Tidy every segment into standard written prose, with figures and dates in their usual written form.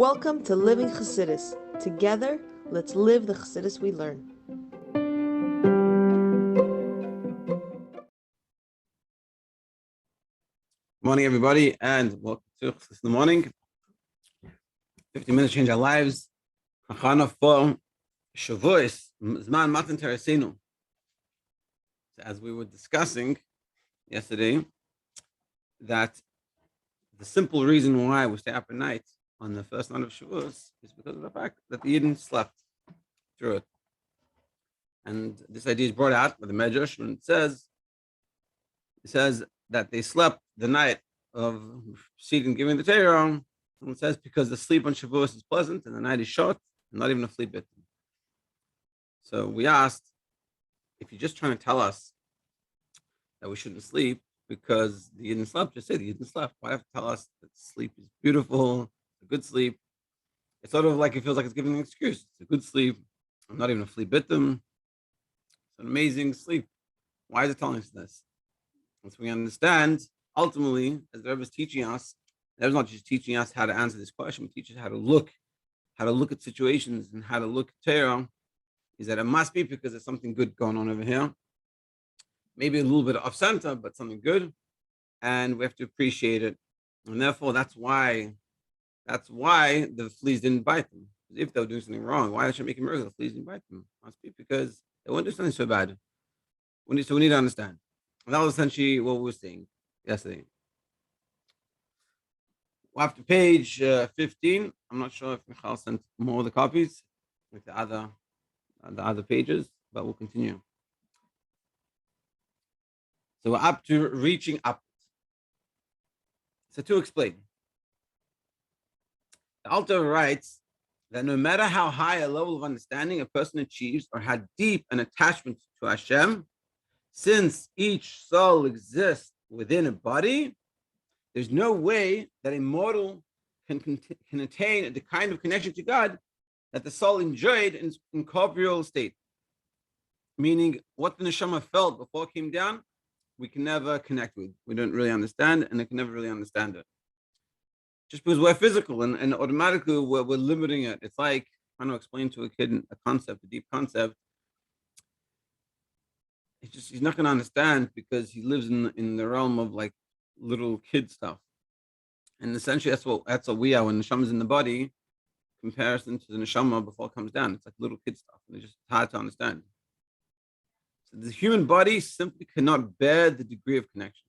Welcome to Living Chassidus. Together, let's live the Chassidus we learn. Morning, everybody, and welcome to Chassidus in the morning. 50 minutes change our lives. Chachana for Shavuot, Zman Matan Teresenu. As we were discussing yesterday, that the simple reason why we stay up at night on the first night of Shavuot is because of the fact that the Yidden slept through it. And this idea is brought out by the Medrash when it says that they slept the night of preceding giving the Torah. And it says because the sleep on Shavuot is pleasant and the night is short, and not even a flea bit. So we asked, if you're just trying to tell us that we shouldn't sleep because the Yidden slept, just say the Yidden slept. Why have to tell us that sleep is beautiful, a good sleep? It's sort of like it feels like it's giving an excuse. It's a good sleep. I'm not even a flea bitten. It's an amazing sleep. Why is it telling us this? Once we understand, ultimately, as the Rebbe is teaching us, the Rebbe is not just teaching us how to answer this question, but teaches how to look at situations and how to look at Torah, is that it must be because there's something good going on over here. Maybe a little bit off center, but something good. And we have to appreciate it. And therefore, that's why the fleas didn't bite them. If they were doing something wrong, why should make a miracle? The fleas didn't bite them. It must be because they won't do something so bad. We need to understand. And that was essentially what we were saying yesterday. After page 15, I'm not sure if Michal sent more of the copies with the other pages, but we'll continue. So we're up to reaching up. So to explain, the Alter writes that no matter how high a level of understanding a person achieves or how deep an attachment to Hashem, since each soul exists within a body, there's no way that a mortal can attain the kind of connection to God that the soul enjoyed in its incorporeal state. Meaning, what the neshama felt before it came down, we can never connect with. We don't really understand, and they can never really understand it. Just because we're physical and automatically we're limiting it. It's like trying to explain to a kid a concept, a deep concept. He's not going to understand because he lives in the realm of like little kid stuff. And essentially that's what we are when the neshama is in the body, comparison to the neshama before it comes down. It's like little kid stuff. And it's just hard to understand. So the human body simply cannot bear the degree of connection.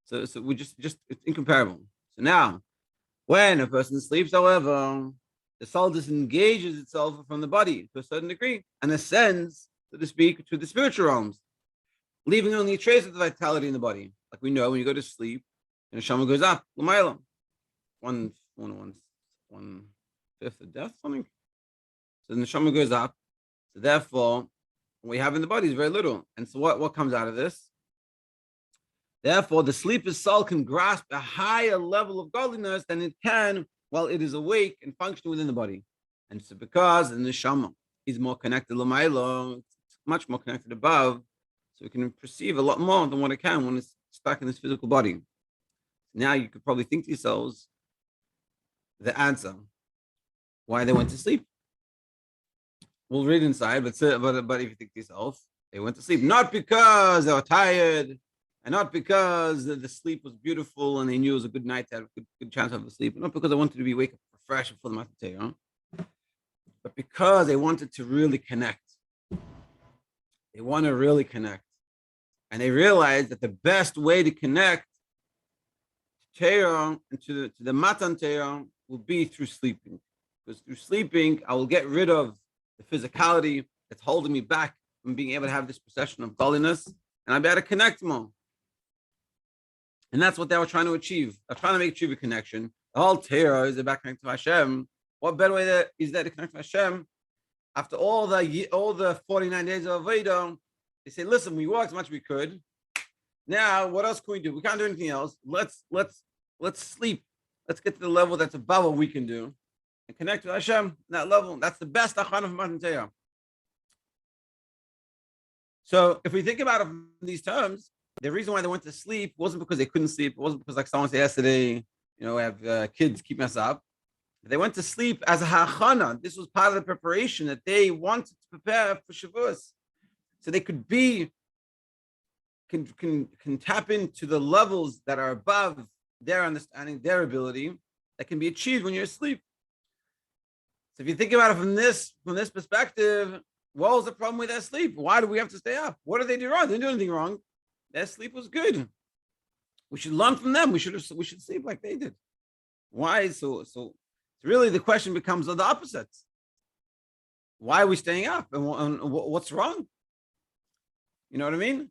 So we just it's incomparable. So now, when a person sleeps, however, the soul disengages itself from the body to a certain degree and ascends, so to speak, to the spiritual realms, leaving only a trace of the vitality in the body. Like we know when you go to sleep, the neshama goes up, l'mayla, one fifth of death, something. So the neshama goes up. So therefore, what we have in the body is very little. And so what comes out of this? Therefore, the sleeper's soul can grasp a higher level of godliness than it can while it is awake and functioning within the body. And so because the neshama is more connected, l'mayla, much more connected above, so we can perceive a lot more than what it can when it's stuck in this physical body. Now you could probably think to yourselves the answer why they went to sleep. We'll read inside, but if you think to yourself, they went to sleep not because they were tired, and not because the sleep was beautiful and they knew it was a good night to have a good chance of sleep, not because they wanted to be wake up fresh before the Matan Torah, but because they wanted to really connect. They want to really connect. And they realized that the best way to connect to Torah and to the Matan Torah will be through sleeping. Because through sleeping, I will get rid of the physicality that's holding me back from being able to have this perception of godliness, and I'll be able to connect more. And that's what they were trying to achieve. They're trying to make true connection. The whole Torah is about connecting to Hashem. What better way is there to connect to Hashem? After all the 49 days of Avodah, they say, listen, we worked as much as we could. Now, what else can we do? We can't do anything else. Let's sleep. Let's get to the level that's above what we can do and connect to Hashem. That level, that's the best achana of Matan Torah. So if we think about it in these terms, the reason why they went to sleep wasn't because they couldn't sleep. It wasn't because, like someone said yesterday, we have kids keeping us up. They went to sleep as a hachana. This was part of the preparation that they wanted to prepare for Shavuot, so they could can tap into the levels that are above their understanding, their ability, that can be achieved when you're asleep. So if you think about it from this perspective, what was the problem with their sleep? Why do we have to stay up? What did they do wrong? They didn't do anything wrong. Their sleep was good. We should learn from them. We should sleep like they did. Why? So really the question becomes of the opposites. Why are we staying up? And what's wrong? You know what I mean?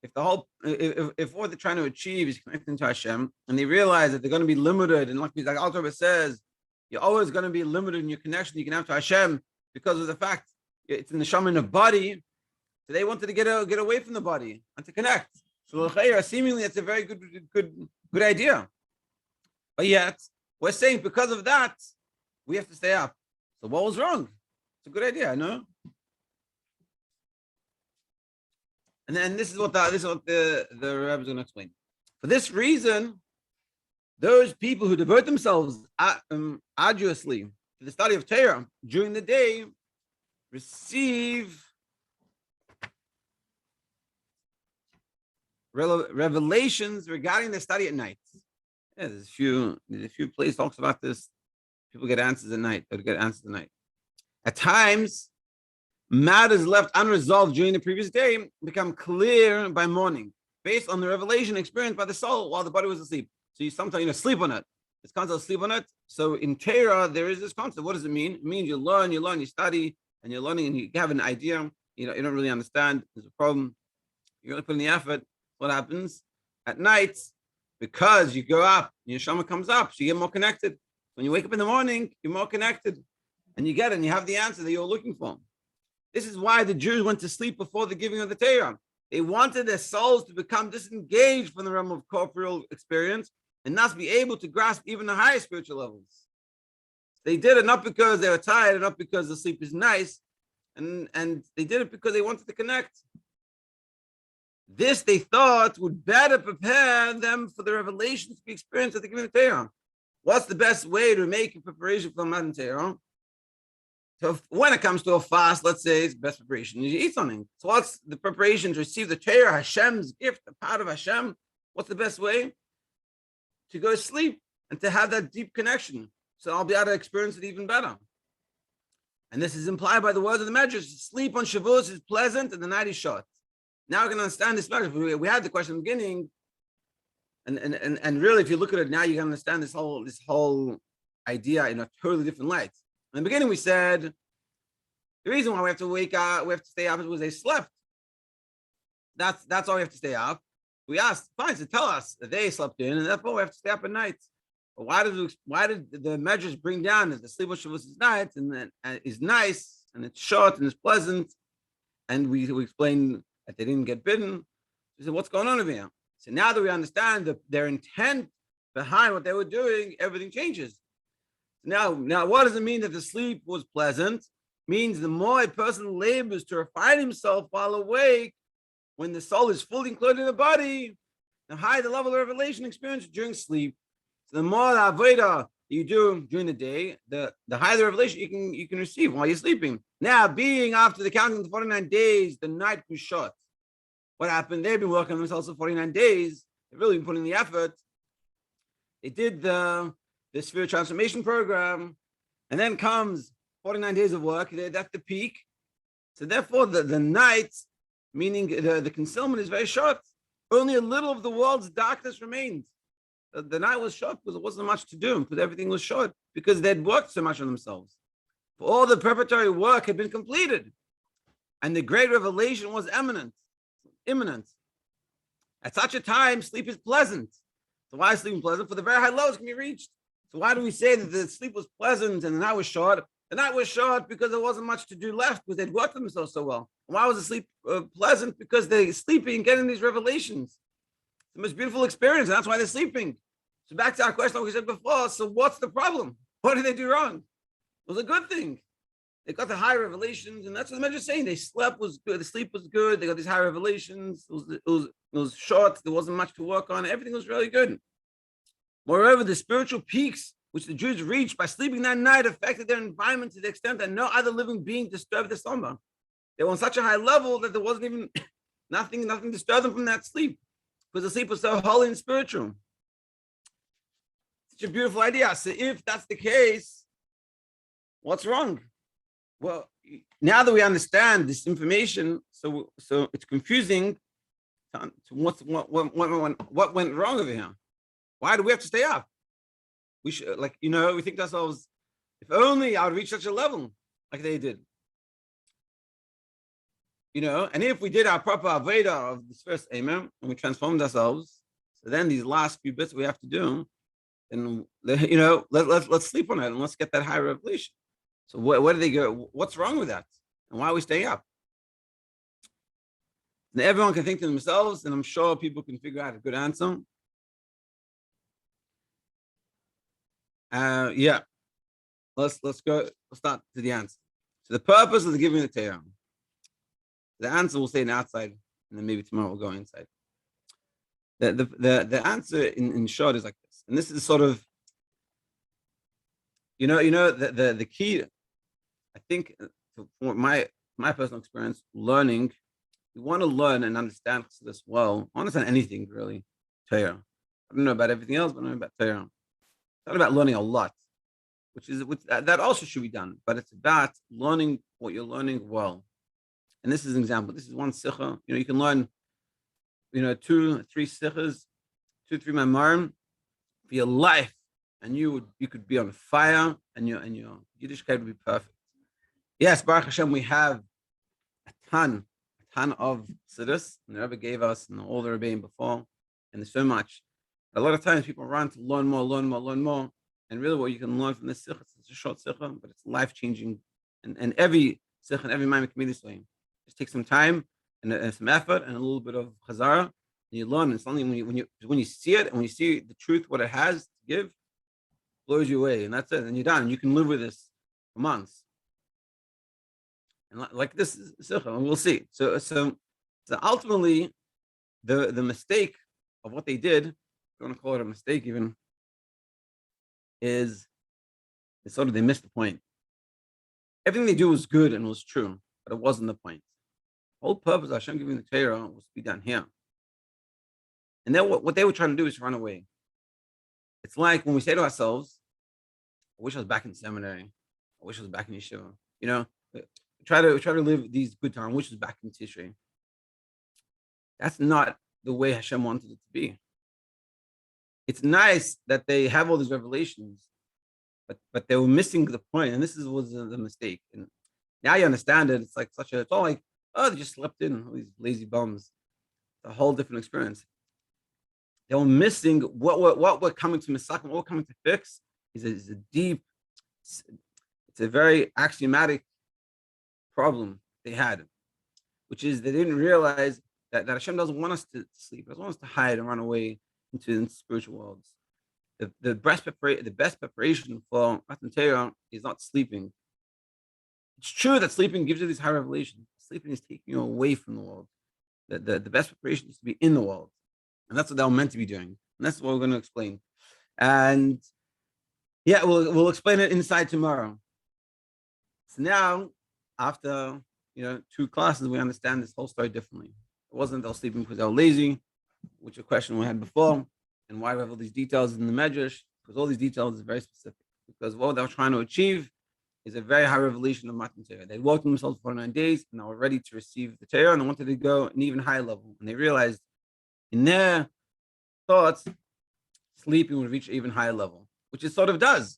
If what they're trying to achieve is connecting to Hashem, and they realize that they're going to be limited, and like Al Torah says, you're always going to be limited in your connection you can have to Hashem because of the fact it's in the shaman of body. So they wanted to get away from the body and to connect. So seemingly it's a very good idea. But yet we're saying because of that we have to stay up. So what was wrong? It's a good idea, no? And then this is what the Rebbe is going to explain. For this reason, those people who devote themselves arduously to the study of Torah during the day receive revelations regarding the study at night. Yeah, there's a few places talks about this. People get answers at night. At times, matters left unresolved during the previous day become clear by morning, based on the revelation experienced by the soul while the body was asleep. So you sometimes sleep on it. This concept of sleep on it. So in Torah, there is this concept. What does it mean? It means you learn, you study, and you're learning, and you have an idea. You don't really understand. There's a problem. You're going to put in the effort. What happens at night? Because you go up, your Shama comes up, so you get more connected. When you wake up in the morning, you're more connected, and you get it, and you have the answer that you're looking for. This is why the Jews went to sleep before the giving of the Torah. They wanted their souls to become disengaged from the realm of corporeal experience and not be able to grasp even the higher spiritual levels. They did it not because they were tired and not because the sleep is nice, and they did it because they wanted to connect. This, they thought, would better prepare them for the revelations to be experienced at the giving of the Torah. What's the best way to make a preparation for the Matan Torah? So when it comes to a fast, let's say it's best preparation, you eat something. So what's the preparation to receive the Torah, Hashem's gift, the part of Hashem? What's the best way? To go to sleep and to have that deep connection. So I'll be able to experience it even better. And this is implied by the words of the Medrash. Sleep on Shavuot is pleasant and the night is short. Now we can understand this better. We had the question in the beginning, and really, if you look at it now, you can understand this whole idea in a totally different light. In the beginning, we said the reason why we have to wake up, we have to stay up, is because they slept. That's why we have to stay up. We asked, fine, so tell us that they slept in, and therefore we have to stay up at night. But why did the Medrash bring down that the sleep of Shavuot is night and then is nice and it's short and it's pleasant? And we explained that they didn't get bitten. We said, what's going on over here? So now that we understand their intent behind what they were doing, everything changes. Now, what does it mean that the sleep was pleasant? It means the more a person labors to refine himself while awake, when the soul is fully included in the body, the higher the level of revelation experience during sleep. So the more the avodah you do during the day, the higher the revelation you can receive while you're sleeping. Now, being after the counting of the 49 days, the night was short. What happened? They've been working on themselves for 49 days. They've really been putting in the effort. They did the sphere transformation program, and then comes 49 days of work. That's the peak. So therefore, the night, meaning the concealment, is very short. Only a little of the world's darkness remained. The night was short because there wasn't much to do, because everything was short, because they'd worked so much on themselves. For all the preparatory work had been completed, and the great revelation was imminent. At such a time, sleep is pleasant. So why is sleep pleasant? For the very high lows can be reached. So why do we say that the sleep was pleasant and the night was short? The night was short because there wasn't much to do left, because they'd worked themselves so well. And why was the sleep pleasant? Because they're sleeping and getting these revelations. It's the most beautiful experience, and that's why they're sleeping. So back to our question, like we said before, so what's the problem? What did they do wrong? It was a good thing. They got the high revelations, and that's what the Medrash is saying. They slept was good, the sleep was good, they got these high revelations, it was short, there wasn't much to work on, everything was really good. Moreover, the spiritual peaks which the Jews reached by sleeping that night, affected their environment to the extent that no other living being disturbed their slumber. They were on such a high level that there wasn't even nothing disturbed them from that sleep, because the sleep was so holy and spiritual. Such a beautiful idea. So if that's the case, what's wrong? Well, now that we understand this information, so it's confusing to what went wrong over here. Why do we have to stay up? We should, we think to ourselves, if only I would reach such a level like they did. And if we did our proper Aveda of this first Amen, and we transformed ourselves, so then these last few bits we have to do, and let's sleep on it and let's get that high revelation. So where do they go? What's wrong with that? And why are we staying up? And everyone can think to themselves, and I'm sure people can figure out a good answer. Let's go. Let's start to the answer. So the purpose of the giving the Torah. The answer we'll say outside, and then maybe tomorrow we'll go inside. The answer in short is like this, and this is sort of, the key. I think for my personal experience, learning, we want to learn and understand this well. Understand anything really, Torah. I don't know about everything else, but I know about Torah. It's not about learning a lot, which that also should be done, but it's about learning what you're learning well. And this is an example. This is one sikha. You can learn, 2, 3 sikhas, 2, 3 mamarim for your life, and you could be on fire, and your Yiddishkeit would be perfect. Yes, Baruch Hashem, we have a ton of siddhas, and the Rebbe gave us, and all the Rebbeim before, and there's so much. A lot of times people run to learn more, and really what you can learn from this sikha, it's a short sikha, but it's life-changing, and every sikha and every maimah can be this way. Just take some time and some effort and a little bit of chazara, and you learn. And something when you see it and when you see the truth, what it has to give, blows you away, and that's it. And you're done. You can live with this for months. And like this is sikha, and we'll see. So ultimately, the mistake of what they did, if you want to call it a mistake, even, is sort of they missed the point. Everything they do was good and was true, but it wasn't the point. The whole purpose of Hashem giving the Torah was to be done here. And then what they were trying to do is run away. It's like when we say to ourselves, I wish I was back in seminary. I wish I was back in yeshiva. Try to live these good times. I wish I was back in Tishrei. That's not the way Hashem wanted it to be. It's nice that they have all these revelations, but they were missing the point, and this was the mistake. And now you understand it. It's like it's all like, oh, they just slept in, all these lazy bums. It's a whole different experience. They were missing what we're coming to Misak, what we're coming to fix is a deep, it's a very axiomatic problem they had, which is they didn't realize that Hashem doesn't want us to sleep. He doesn't want us to hide and run away into spiritual worlds. The best preparation for Matan Torah is not sleeping. It's true that sleeping gives you these high revelations. Sleeping is taking you away from the world. The best preparation is to be in the world. And that's what they were meant to be doing. And that's what we're going to explain. And yeah, we'll explain it inside tomorrow. So now, after 2 classes, we understand this whole story differently. It wasn't they were sleeping because they were lazy, which is a question we had before. And why we have all these details in the Medrash? Because all these details are very specific. Because what they were trying to achieve is a very high revelation of Matan Torah. They worked on themselves for 9 days, and they were ready to receive the Torah, and they wanted to go an even higher level. And they realized in their thoughts, sleeping would reach an even higher level, which it sort of does.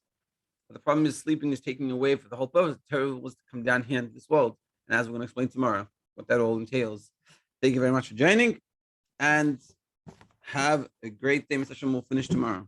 But the problem is sleeping is taking away for the whole purpose. The Torah was to come down here into this world. And as we're going to explain tomorrow, what that all entails. Thank you very much for joining, and have a great day. Mr. Hashem will finish tomorrow.